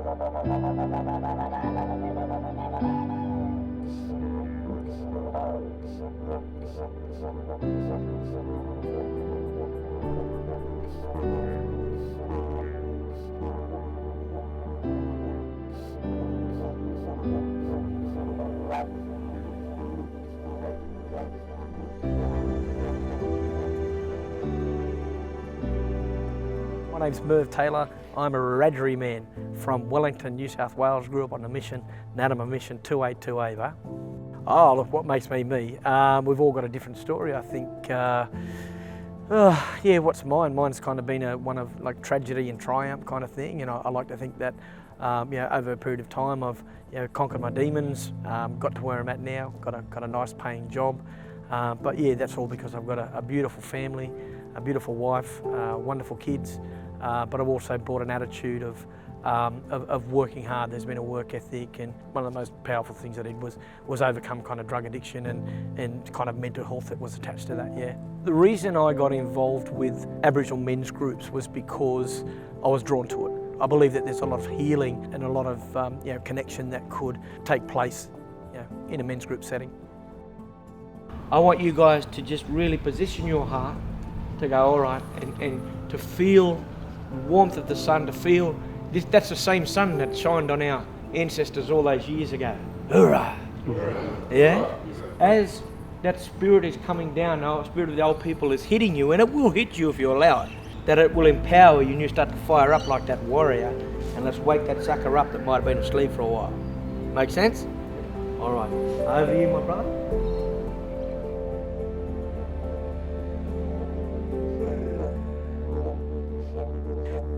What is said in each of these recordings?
My name's Merv Taylor. I'm a Wiradjuri man from Wellington, New South Wales. Grew up on a mission, Nadama mission 282A. Oh, look, what makes me me? We've all got a different story, I think. Yeah, what's mine? Mine's kind of been one of like tragedy and triumph kind of thing. You know, I like to think that over a period of time I've conquered my demons, got to where I'm at now, got a nice paying job. But yeah, that's all because I've got a beautiful family, a beautiful wife, wonderful kids. But I've also brought an attitude of working hard. There's been a work ethic, and one of the most powerful things I did was overcome kind of drug addiction and kind of mental health that was attached to that, yeah. The reason I got involved with Aboriginal men's groups was because I was drawn to it. I believe that there's a lot of healing and a lot of connection that could take place in a men's group setting. I want you guys to just really position your heart to go, all right, and to feel warmth of the sun, to feel that's the same sun that shined on our ancestors all those years ago. Hoorah! Yeah? As that spirit is coming down, the spirit of the old people is hitting you, and it will hit you if you allow it, that it will empower you and you start to fire up like that warrior, and let's wake that sucker up that might have been asleep for a while. Make sense? All right. Over to you, my brother.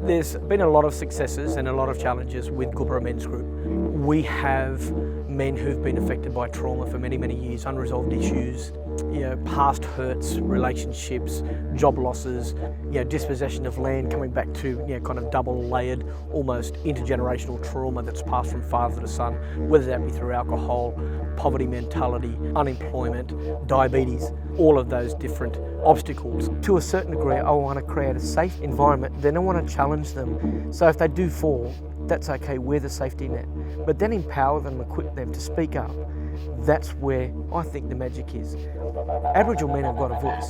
There's been a lot of successes and a lot of challenges with Gooboora Men's Group. We have men who've been affected by trauma for many, many years, unresolved issues, past hurts, relationships, job losses, dispossession of land, coming back to kind of double-layered, almost intergenerational trauma that's passed from father to son, whether that be through alcohol, poverty mentality, unemployment, diabetes, all of those different obstacles. To a certain degree, I want to create a safe environment, then I want to challenge them. So if they do fall, that's okay, we're the safety net. But then empower them, equip them to speak up. That's where I think the magic is. Aboriginal men have got a voice,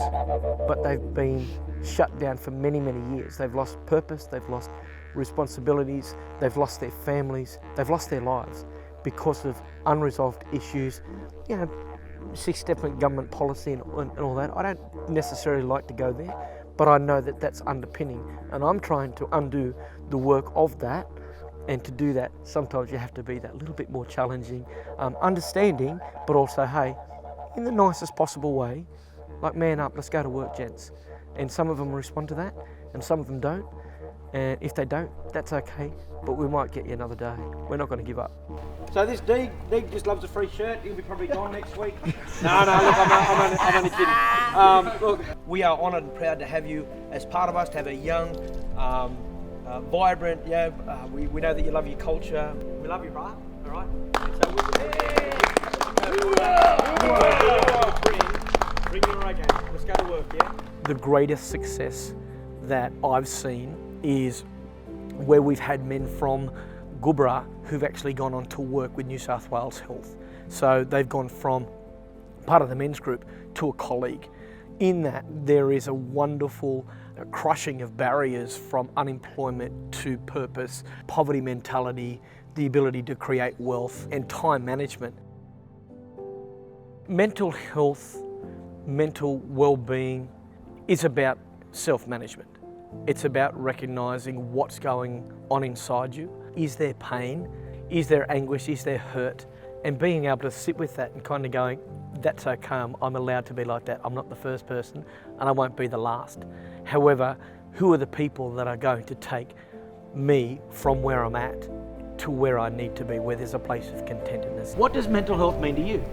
but they've been shut down for many, many years. They've lost purpose, they've lost responsibilities, they've lost their families, they've lost their lives because of unresolved issues, 6-step government policy and all that. I don't necessarily like to go there, but I know that that's underpinning, and I'm trying to undo the work of that. And to do that, sometimes you have to be that little bit more challenging, understanding, but also, hey, in the nicest possible way, like, man up, let's go to work, gents. And some of them respond to that, and some of them don't. And if they don't, that's okay, but we might get you another day. We're not going to give up. So this Deeg just loves a free shirt. He'll be probably gone next week. No, look, I'm only kidding. Look, we are honoured and proud to have you as part of us, to have a young, vibrant, we know that you love your culture. We love you, brother, all right? So bring your A game. Let's go to work, yeah? The greatest success that I've seen is where we've had men from Gooboora who've actually gone on to work with New South Wales Health. So they've gone from part of the men's group to a colleague. In that, there is a wonderful crushing of barriers from unemployment to purpose, poverty mentality, the ability to create wealth, and time management. Mental health, mental well-being is about self-management. It's about recognising what's going on inside you. Is there pain? Is there anguish? Is there hurt? And being able to sit with that and kind of going, that's okay, I'm allowed to be like that. I'm not the first person and I won't be the last. However, who are the people that are going to take me from where I'm at to where I need to be, where there's a place of contentedness? What does mental health mean to you?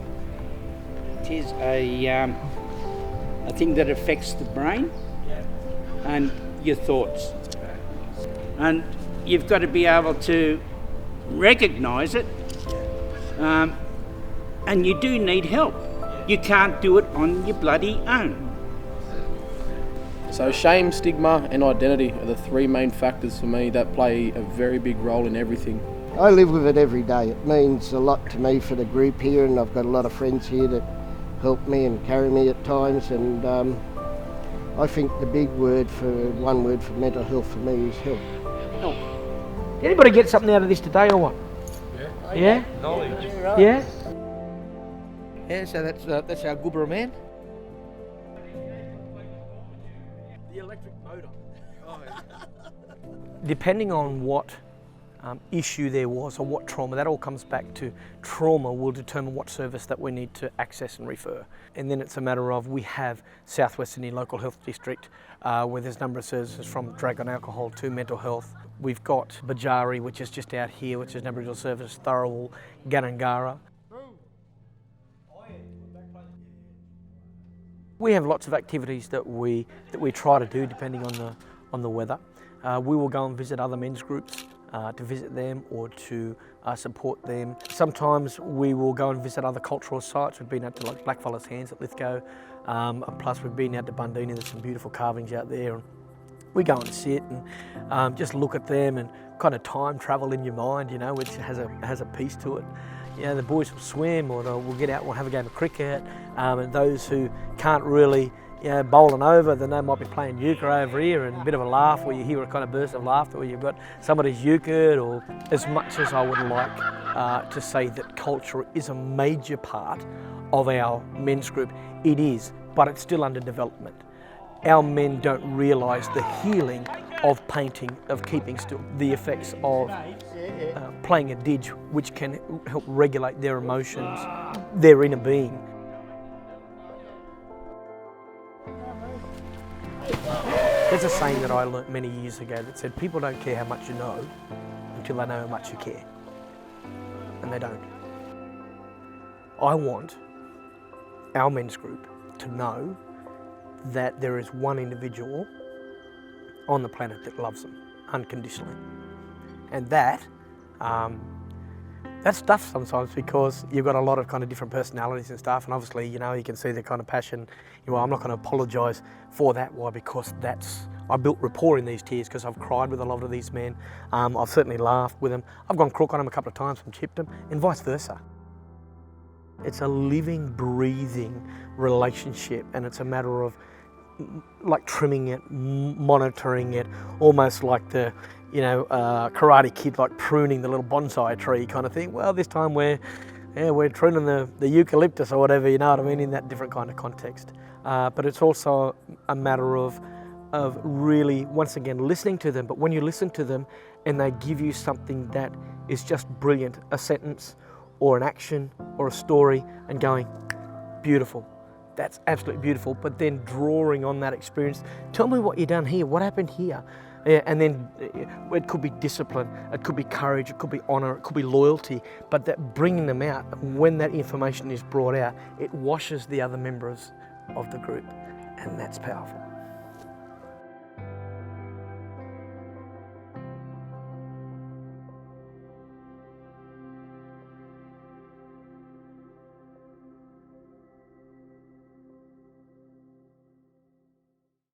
It is a thing that affects the brain and your thoughts. And you've got to be able to recognise it, and you do need help. You can't do it on your bloody own. So shame, stigma and identity are the three main factors for me that play a very big role in everything. I live with it every day. It means a lot to me for the group here, and I've got a lot of friends here that help me and carry me at times, and I think the one word for mental health for me is help. Help. Did anybody get something out of this today or what? Yeah? Yeah? Knowledge. Yeah? Yeah, so that's our Gooboora man. The electric motor. Depending on what issue there was or what trauma, that all comes back to trauma will determine what service that we need to access and refer. And then it's a matter of, we have South West Sydney Local Health District where there's a number of services from drug and alcohol to mental health. We've got Bajari, which is just out here, which is an Aboriginal service, Tharawal, Ganangara. We have lots of activities that we try to do depending on the weather. We will go and visit other men's groups to visit them or to support them. Sometimes we will go and visit other cultural sites. We've been out to like Blackfellas Hands at Lithgow, plus we've been out to Bundini. There's some beautiful carvings out there. And we go and sit and just look at them and kind of time travel in your mind, you know, which has a piece to it. You know, the boys will swim, or we'll get out and we'll have a game of cricket. And those who can't really, you know, bowling over, then they might be playing euchre over here, and a bit of a laugh where you hear a kind of burst of laughter where you've got somebody's euchred. Or as much as I would like to say that culture is a major part of our men's group, it is, but it's still under development. Our men don't realise the healing of painting, of keeping still, the effects of playing a didge, which can help regulate their emotions, their inner being. There's a saying that I learnt many years ago that said, people don't care how much you know until they know how much you care. And they don't. I want our men's group to know that there is one individual on the planet that loves them unconditionally. And that's tough sometimes, because you've got a lot of kind of different personalities and stuff, and obviously, you know, you can see the kind of passion. You know, I'm not going to apologise for that. Why? Because I built rapport in these tears, because I've cried with a lot of these men. I've certainly laughed with them. I've gone crook on them a couple of times and chipped them, and vice versa. It's a living, breathing relationship, and it's a matter of like trimming it, monitoring it, almost like the, you know, Karate Kid, like pruning the little bonsai tree kind of thing. Well, this time we're pruning the eucalyptus or whatever, you know what I mean, in that different kind of context. But it's also a matter of really, once again, listening to them. But when you listen to them and they give you something that is just brilliant, a sentence or an action or a story, and going, beautiful. That's absolutely beautiful, but then drawing on that experience. Tell me what you've done here, what happened here? Yeah, and then it could be discipline, it could be courage, it could be honour, it could be loyalty, but that bringing them out, when that information is brought out, it washes the other members of the group, and that's powerful.